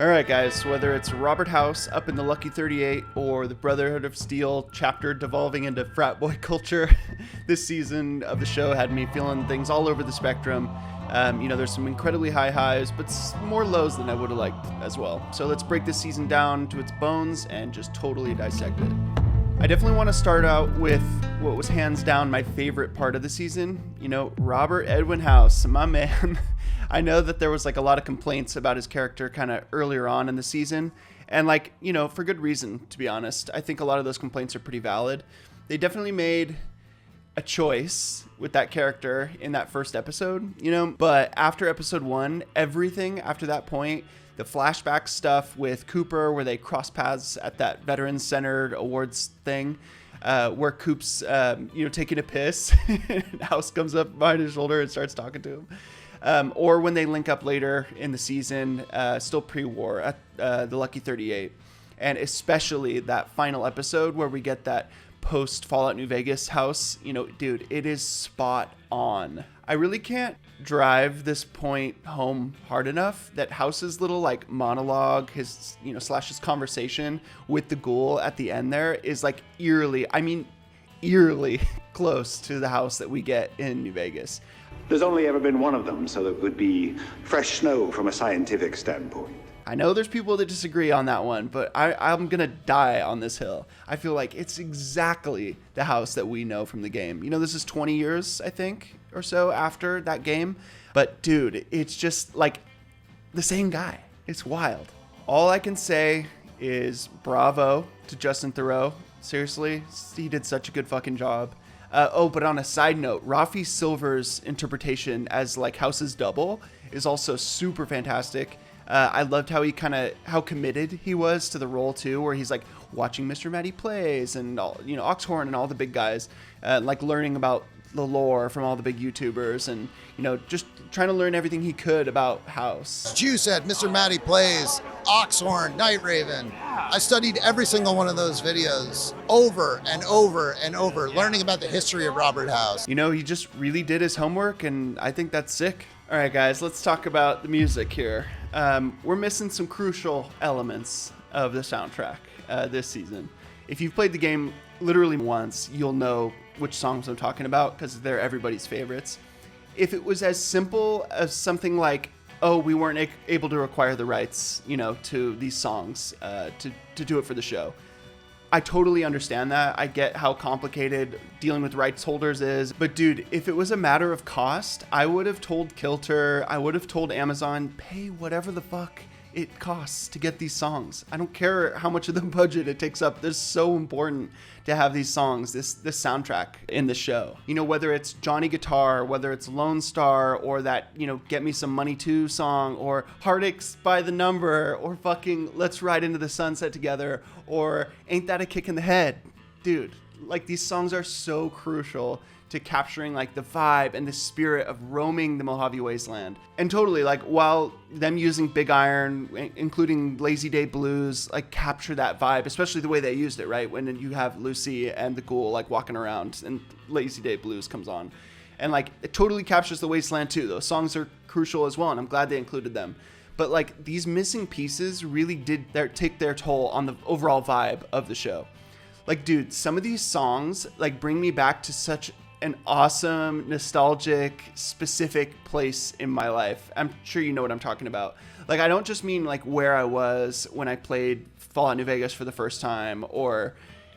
Alright guys, whether it's Robert House up in the Lucky 38 or the Brotherhood of Steel chapter devolving into frat boy culture, this season of the show had me feeling things all over the spectrum. There's some incredibly high highs, but more lows than I would have liked as well. So let's break this season down to its bones and just totally dissect it. I definitely want to start out with what was hands down my favorite part of the season. Robert Edwin House, my man. I know that there was a lot of complaints about his character kind of earlier on in the season. And for good reason, to be honest. I think a lot of those complaints are pretty valid. They definitely made a choice with that character in that first episode, but after episode 1, everything after that point, the flashback stuff with Cooper where they cross paths at that veteran-centered awards thing, where Coop's, taking a piss and House comes up behind his shoulder and starts talking to him. Or when they link up later in the season, still pre-war at the Lucky 38. And especially that final episode where we get that post Fallout New Vegas House, dude, it is spot on. I really can't drive this point home hard enough that House's little monologue, his his conversation with the Ghoul at the end there is eerily close to the House that we get in New Vegas. There's only ever been one of them, so that would be fresh snow from a scientific standpoint. I know there's people that disagree on that one, but I'm going to die on this hill. I feel like it's exactly the House that we know from the game. This is 20 years, I think, or so after that game. But, dude, it's just the same guy. It's wild. All I can say is bravo to Justin Theroux. Seriously, he did such a good fucking job. But on a side note, Rafi Silver's interpretation as House's double is also super fantastic. I loved how committed he was to the role too, where he's watching Mr. Matty Plays and all, Oxhorn and all the big guys, learning about the lore from all the big YouTubers and, just trying to learn everything he could about House. As you said, Mr. Matty Plays, Oxhorn, Night Raven. I studied every single one of those videos over and over and over, learning about the history of Robert House. He just really did his homework, and I think that's sick. All right, guys, let's talk about the music here. We're missing some crucial elements of the soundtrack this season. If you've played the game literally once, you'll know which songs I'm talking about because they're everybody's favorites. If it was as simple as something we weren't able to acquire the rights, to these songs to do it for the show, I totally understand that. I get how complicated dealing with rights holders is. But dude, if it was a matter of cost, I would have told Kilter, I would have told Amazon, pay whatever the fuck it costs to get these songs. I don't care how much of the budget it takes up. It's so important to have these songs, this soundtrack in the show. Whether it's Johnny Guitar, whether it's Lone Star, or that, Get Me Some Money Too song, or Heartaches by the Number, or fucking Let's Ride Into the Sunset Together, or Ain't That a Kick in the Head. Dude, these songs are so crucial to capturing the vibe and the spirit of roaming the Mojave Wasteland. And totally, while them using Big Iron, including Lazy Day Blues, capture that vibe, especially the way they used it, right? When you have Lucy and the Ghoul walking around and Lazy Day Blues comes on. And it totally captures the Wasteland too. Those songs are crucial as well, and I'm glad they included them. But these missing pieces really did take their toll on the overall vibe of the show. Dude, some of these songs bring me back to such an awesome, nostalgic, specific place in my life. I'm sure you know what I'm talking about. I don't just mean where I was when I played Fallout New Vegas for the first time, or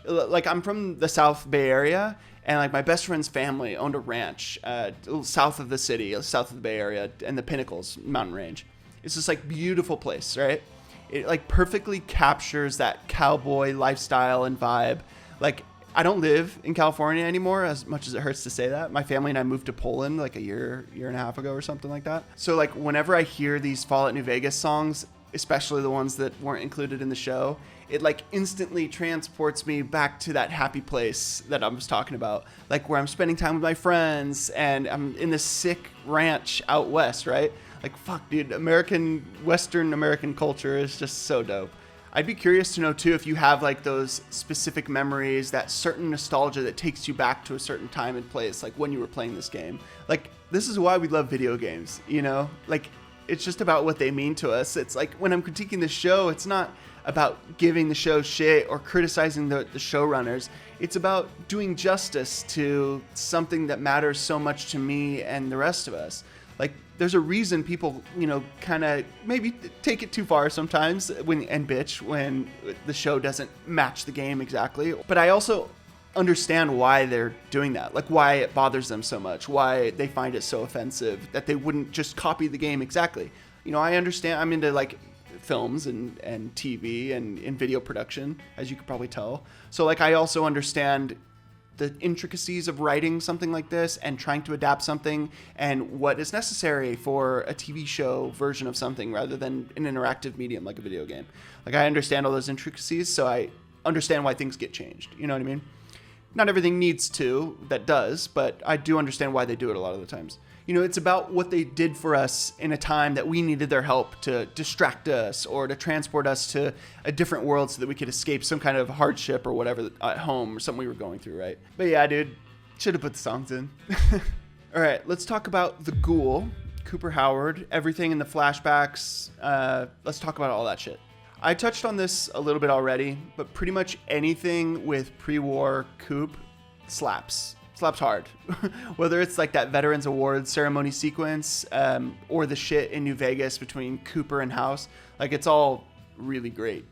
I'm from the South Bay Area, and my best friend's family owned a ranch south of the city, south of the Bay Area, and the Pinnacles mountain range. It's this beautiful place, right? It perfectly captures that cowboy lifestyle and vibe. I don't live in California anymore, as much as it hurts to say that. My family and I moved to Poland a year and a half ago or something like that. So whenever I hear these Fallout New Vegas songs, especially the ones that weren't included in the show, it instantly transports me back to that happy place that I was talking about. Where I'm spending time with my friends and I'm in this sick ranch out west, right? Fuck, dude, Western American culture is just so dope. I'd be curious to know too if you have those specific memories, that certain nostalgia that takes you back to a certain time and place, when you were playing this game. This is why we love video games, It's just about what they mean to us. It's like when I'm critiquing the show, it's not about giving the show shit or criticizing the showrunners. It's about doing justice to something that matters so much to me and the rest of us. Like, there's a reason people, kind of maybe take it too far sometimes and bitch when the show doesn't match the game exactly. But I also understand why they're doing that, like why it bothers them so much, why they find it so offensive that they wouldn't just copy the game exactly. I understand. I'm into like films and TV and in video production, as you could probably tell. So like I also understand the intricacies of writing something like this and trying to adapt something and what is necessary for a TV show version of something rather than an interactive medium like a video game. Like I understand all those intricacies, so I understand why things get changed. You know what I mean? Not everything needs to, that does, but I do understand why they do it a lot of the times. It's about what they did for us in a time that we needed their help to distract us or to transport us to a different world so that we could escape some kind of hardship or whatever at home or something we were going through, right? But yeah, dude, should have put the songs in. All right, let's talk about the Ghoul, Cooper Howard, everything in the flashbacks. Let's talk about all that shit. I touched on this a little bit already, but pretty much anything with pre-war Coop slaps hard. Whether it's like that Veterans Awards ceremony sequence or the shit in New Vegas between Cooper and House, like it's all really great.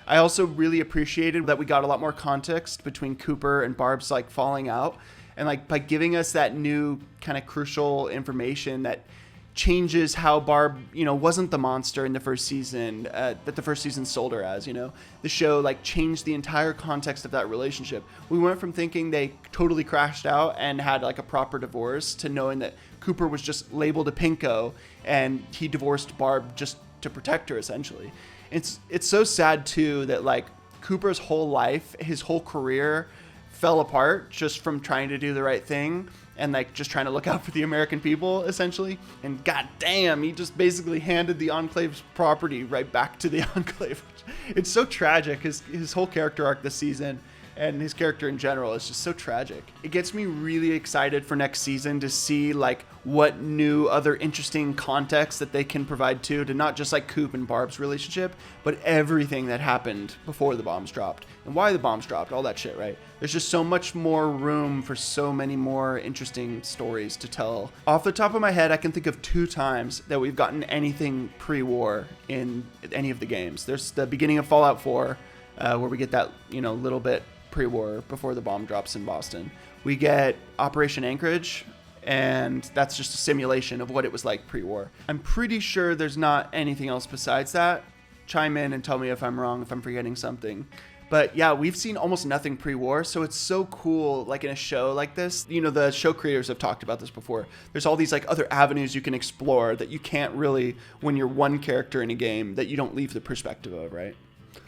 I also really appreciated that we got a lot more context between Cooper and Barb's like falling out, and like by giving us that new kind of crucial information that changes how Barb, wasn't the monster in the first season that the first season sold her as. The show like changed the entire context of that relationship. We went from thinking they totally crashed out and had like a proper divorce to knowing that Cooper was just labeled a pinko and he divorced Barb just to protect her essentially. It's so sad too that like Cooper's whole life, his whole career fell apart just from trying to do the right thing and like just trying to look out for the American people essentially. And goddamn, he just basically handed the Enclave's property right back to the Enclave. It's so tragic. His whole character arc this season and his character in general is just so tragic. It gets me really excited for next season to see like what new other interesting context that they can provide to not just like Coop and Barb's relationship, but everything that happened before the bombs dropped and why the bombs dropped, all that shit, right? There's just so much more room for so many more interesting stories to tell. Off the top of my head, I can think of 2 times that we've gotten anything pre-war in any of the games. There's the beginning of Fallout 4, where we get that, little bit pre-war before the bomb drops in Boston. We get Operation Anchorage, and that's just a simulation of what it was like pre-war. I'm pretty sure there's not anything else besides that. Chime in and tell me if I'm wrong, if I'm forgetting something. But yeah, we've seen almost nothing pre-war, so it's so cool, like in a show like this. The show creators have talked about this before. There's all these like other avenues you can explore that you can't really when you're one character in a game that you don't leave the perspective of, right?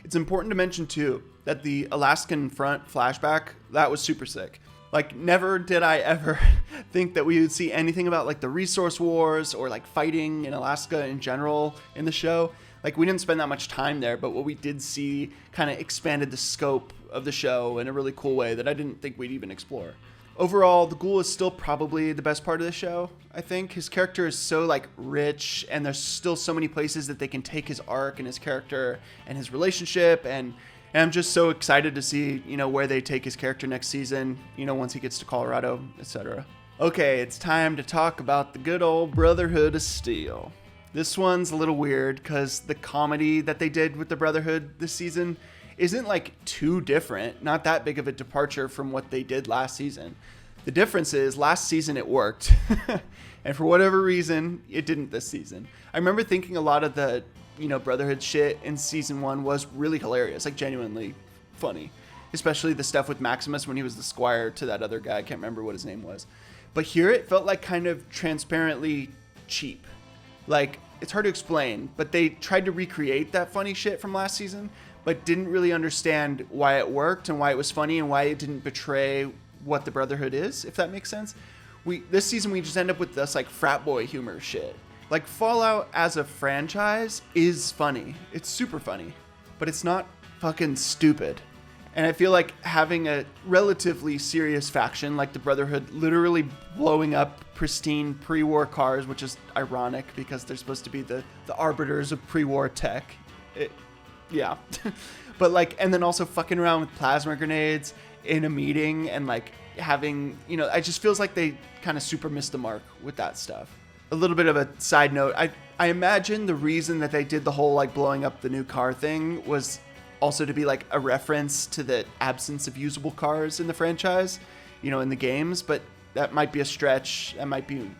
It's important to mention too that the Alaskan Front flashback, that was super sick. Like never did I ever think that we would see anything about like the resource wars or like fighting in Alaska in general in the show. Like we didn't spend that much time there, but what we did see kind of expanded the scope of the show in a really cool way that I didn't think we'd even explore. Overall, the Ghoul is still probably the best part of the show, I think. His character is so like rich, and there's still so many places that they can take his arc and his character and his relationship, and I'm just so excited to see, where they take his character next season, once he gets to Colorado, etc. Okay, it's time to talk about the good old Brotherhood of Steel. This one's a little weird because the comedy that they did with the Brotherhood this season isn't like too different, not that big of a departure from what they did last season. The difference is last season it worked, and for whatever reason, it didn't this season. I remember thinking a lot of the, Brotherhood shit in season 1 was really hilarious, like genuinely funny, especially the stuff with Maximus when he was the squire to that other guy. I can't remember what his name was. But here it felt like kind of transparently cheap. Like, it's hard to explain, but they tried to recreate that funny shit from last season, but didn't really understand why it worked and why it was funny and why it didn't betray what the Brotherhood is, if that makes sense. This season, we just end up with this, like, frat boy humor shit. Like, Fallout as a franchise is funny. It's super funny, but it's not fucking stupid. And I feel like having a relatively serious faction like the Brotherhood literally blowing up pristine pre-war cars, which is ironic because they're supposed to be the arbiters of pre-war tech. Yeah. But like, and then also fucking around with plasma grenades in a meeting and like having, I just feels like they kind of super missed the mark with that stuff. A little bit of a side note. I imagine the reason that they did the whole like blowing up the new car thing was also to be like a reference to the absence of usable cars in the franchise, in the games, but that might be a stretch. That might be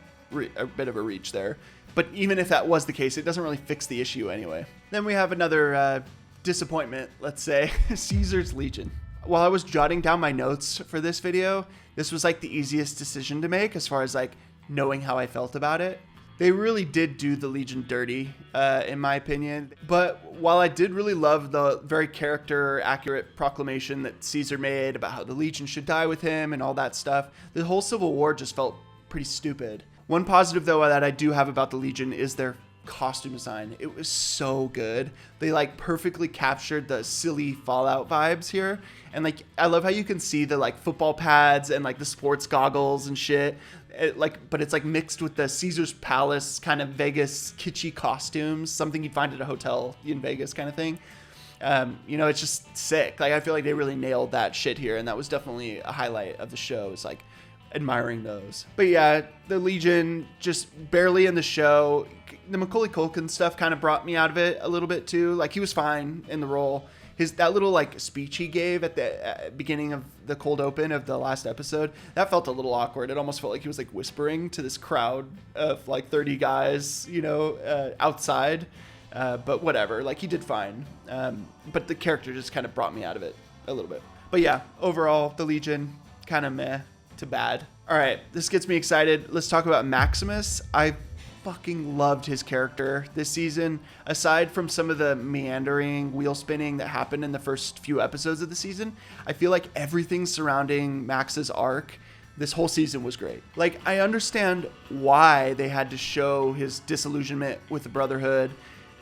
a bit of a reach there. But even if that was the case, it doesn't really fix the issue anyway. Then we have another disappointment, let's say, Caesar's Legion. While I was jotting down my notes for this video, this was like the easiest decision to make as far as like knowing how I felt about it. They really did do the Legion dirty, in my opinion. But while I did really love the very character-accurate proclamation that Caesar made about how the Legion should die with him and all that stuff, the whole Civil War just felt pretty stupid. One positive, though, that I do have about the Legion is their costume design. It was so good. They like perfectly captured the silly Fallout vibes here. And like, I love how you can see the like football pads and like the sports goggles and shit. But it's like mixed with the Caesar's Palace kind of Vegas kitschy costumes, something you'd find at a hotel in Vegas kind of thing. It's just sick. Like, I feel like they really nailed that shit here. And that was definitely a highlight of the show. It's like admiring those. But yeah, the Legion just barely in the show. The Macaulay Culkin stuff kind of brought me out of it a little bit too. Like, he was fine in the role. That little like speech he gave at the beginning of the cold open of the last episode, that felt a little awkward. It almost felt like he was like whispering to this crowd of like 30 guys, outside. But whatever, like he did fine. But the character just kind of brought me out of it a little bit. But yeah, overall, the Legion kind of meh to bad. All right, this gets me excited. Let's talk about Maximus. I fucking loved his character this season. Aside from some of the meandering wheel spinning that happened in the first few episodes of the season, I feel like everything surrounding Max's arc this whole season was great. Like, I understand why they had to show his disillusionment with the Brotherhood,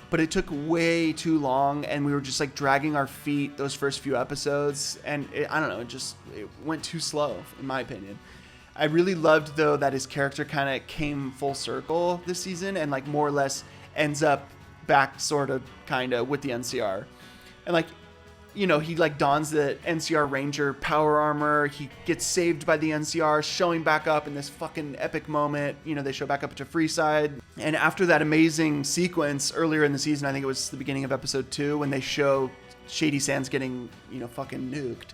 but it took way too long and we were just like dragging our feet those first few episodes, and it went too slow in my opinion. I really loved, though, that his character kind of came full circle this season and, like, more or less ends up back sort of kind of with the NCR. And, like, he, like, dons the NCR Ranger power armor. He gets saved by the NCR, showing back up in this fucking epic moment. They show back up to Freeside. And after that amazing sequence earlier in the season, I think it was the beginning of episode 2, when they show Shady Sands getting, fucking nuked.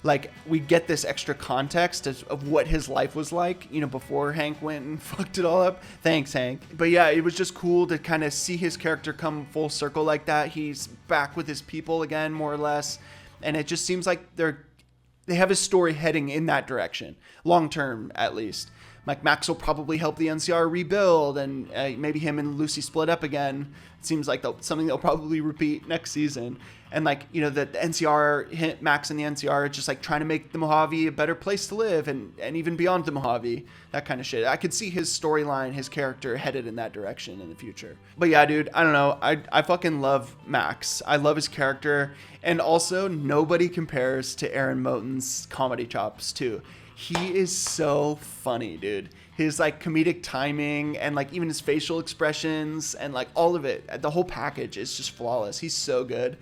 Like, we get this extra context of what his life was like, before Hank went and fucked it all up. Thanks, Hank. But yeah, it was just cool to kind of see his character come full circle like that. He's back with his people again, more or less. And it just seems like they have his story heading in that direction, long term at least. Like, Max will probably help the NCR rebuild, and maybe him and Lucy split up again. It seems like something they'll probably repeat next season. And like, the NCR, Max and the NCR are just like trying to make the Mojave a better place to live, and even beyond the Mojave, that kind of shit. I could see his storyline, his character headed in that direction in the future. But yeah, dude, I don't know. I fucking love Max. I love his character. And also, nobody compares to Aaron Moten's comedy chops too. He is so funny, dude. His like comedic timing and like even his facial expressions and like all of it, the whole package is just flawless. He's so good.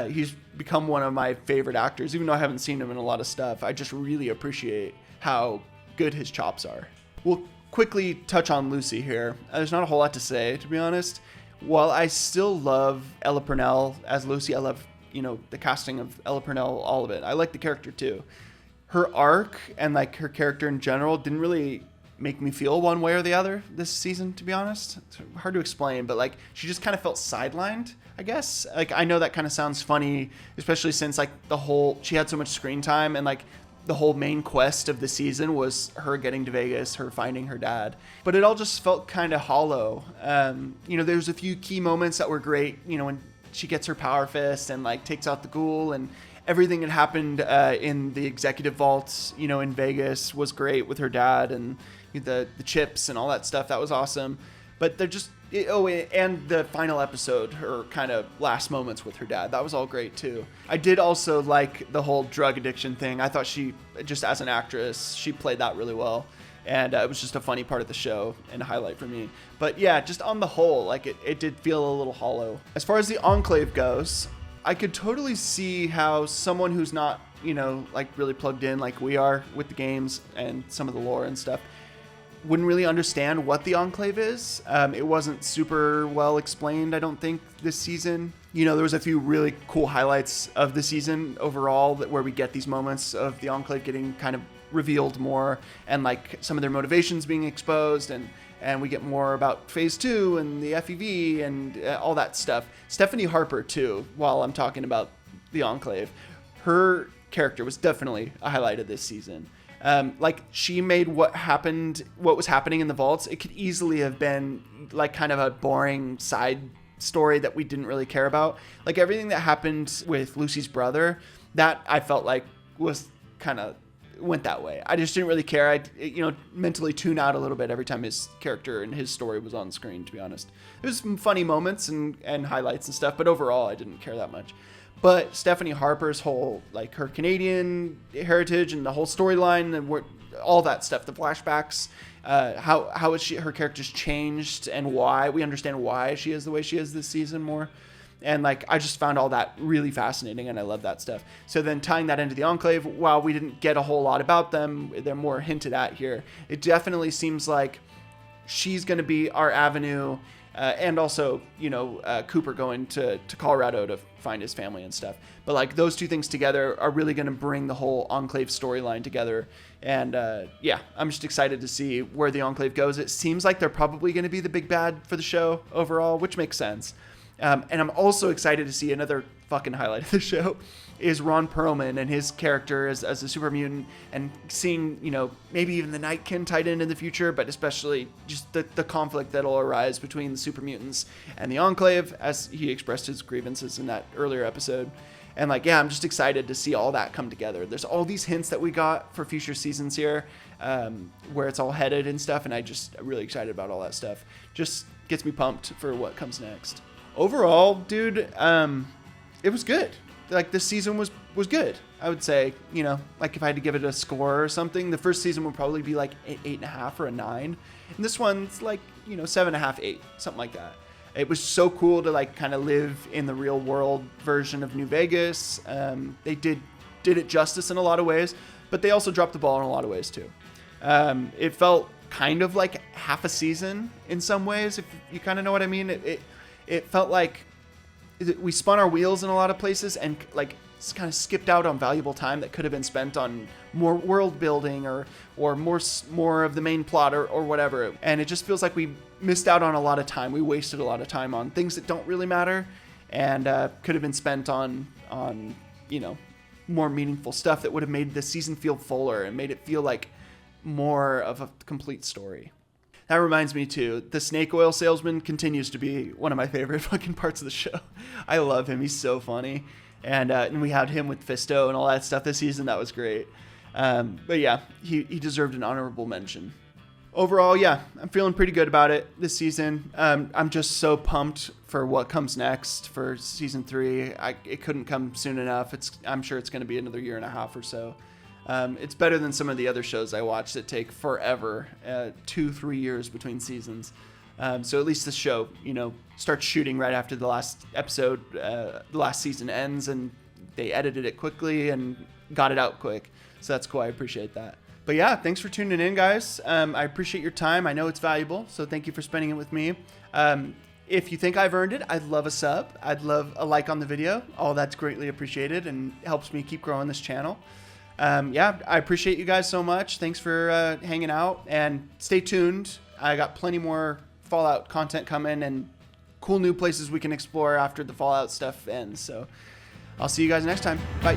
He's become one of my favorite actors, even though I haven't seen him in a lot of stuff. I just really appreciate how good his chops are. We'll quickly touch on Lucy here. There's not a whole lot to say, to be honest. While I still love Ella Purnell as Lucy, I love, the casting of Ella Purnell, all of it. I like the character too. Her arc and like her character in general didn't really make me feel one way or the other this season, to be honest. It's hard to explain, but like she just kind of felt sidelined, I guess. Like, I know that kind of sounds funny, especially since like she had so much screen time, and like the whole main quest of the season was her getting to Vegas, her finding her dad. But it all just felt kind of hollow. There's a few key moments that were great, when she gets her power fist and like takes out the Ghoul, and everything that happened in the executive vaults, in Vegas was great with her dad, and the chips and all that stuff. That was awesome. But And the final episode, her kind of last moments with her dad, that was all great too. I did also like the whole drug addiction thing. I thought she, just as an actress, she played that really well. And it was just a funny part of the show and a highlight for me. But yeah, just on the whole, like it did feel a little hollow. As far as the Enclave goes, I could totally see how someone who's not, like really plugged in like we are with the games and some of the lore and stuff, wouldn't really understand what the Enclave is. It wasn't super well explained, I don't think, this season. There was a few really cool highlights of the season overall where we get these moments of the Enclave getting kind of revealed more, and like some of their motivations being exposed, and we get more about phase 2 and the FEV and all that stuff. Stephanie Harper too, while I'm talking about the Enclave, her character was definitely a highlight of this season. Like she made what was happening in the vaults, it could easily have been like kind of a boring side story that we didn't really care about. Like everything that happened with Lucy's brother, that I felt like was kind of went that way. I just didn't really care. I mentally tune out a little bit every time his character and his story was on screen, to be honest. There's some funny moments and highlights and stuff, but overall I didn't care that much. But Stephanie Harper's whole, like her Canadian heritage and the whole storyline and all that stuff, the flashbacks, how her character's changed and why we understand why she is the way she is this season more. And like, I just found all that really fascinating, and I love that stuff. So then tying that into the Enclave, while we didn't get a whole lot about them, they're more hinted at here. It definitely seems like she's going to be our avenue, and also, Cooper going to Colorado to find his family and stuff. But like those two things together are really going to bring the whole Enclave storyline together. And I'm just excited to see where the Enclave goes. It seems like they're probably going to be the big bad for the show overall, which makes sense. And I'm also excited to see another fucking highlight of the show is Ron Perlman and his character as a super mutant, and seeing, maybe even the Nightkin tied in the future, but especially just the conflict that'll arise between the super mutants and the Enclave, as he expressed his grievances in that earlier episode. And like, I'm just excited to see all that come together. There's all these hints that we got for future seasons here, where it's all headed and stuff. And I'm really excited about all that stuff. Just gets me pumped for what comes next. Overall, dude, it was good. Like this season was good. I would say, like if I had to give it a score or something, the first season would probably be like 8.5 or a 9. And this one's like, 7.5, 8, something like that. It was so cool to like kind of live in the real world version of New Vegas. They did it justice in a lot of ways, but they also dropped the ball in a lot of ways too. It felt kind of like half a season in some ways, if you kind of know what I mean. It felt like we spun our wheels in a lot of places and like kind of skipped out on valuable time that could have been spent on more world building or more of the main plot or whatever. And it just feels like we missed out on a lot of time. We wasted a lot of time on things that don't really matter, and could have been spent on more meaningful stuff that would have made the season feel fuller and made it feel like more of a complete story. That reminds me too, the snake oil salesman continues to be one of my favorite fucking parts of the show. I love him. He's so funny. And we had him with Fisto and all that stuff this season. That was great. But yeah, he deserved an honorable mention. Overall, yeah, I'm feeling pretty good about it this season. I'm just so pumped for what comes next for season 3. It couldn't come soon enough. I'm sure it's going to be another 1.5 years or so. It's better than some of the other shows I watch that take forever, 2-3 years between seasons. So at least this show, starts shooting right after the last episode, the last season ends, and they edited it quickly and got it out quick. So that's cool. I appreciate that. But yeah, thanks for tuning in, guys. I appreciate your time. I know it's valuable, so thank you for spending it with me. If you think I've earned it, I'd love a sub. I'd love a like on the video. All that's greatly appreciated and helps me keep growing this channel. I appreciate you guys so much. Thanks for hanging out, and stay tuned. I got plenty more Fallout content coming and cool new places we can explore after the Fallout stuff ends. So I'll see you guys next time. Bye.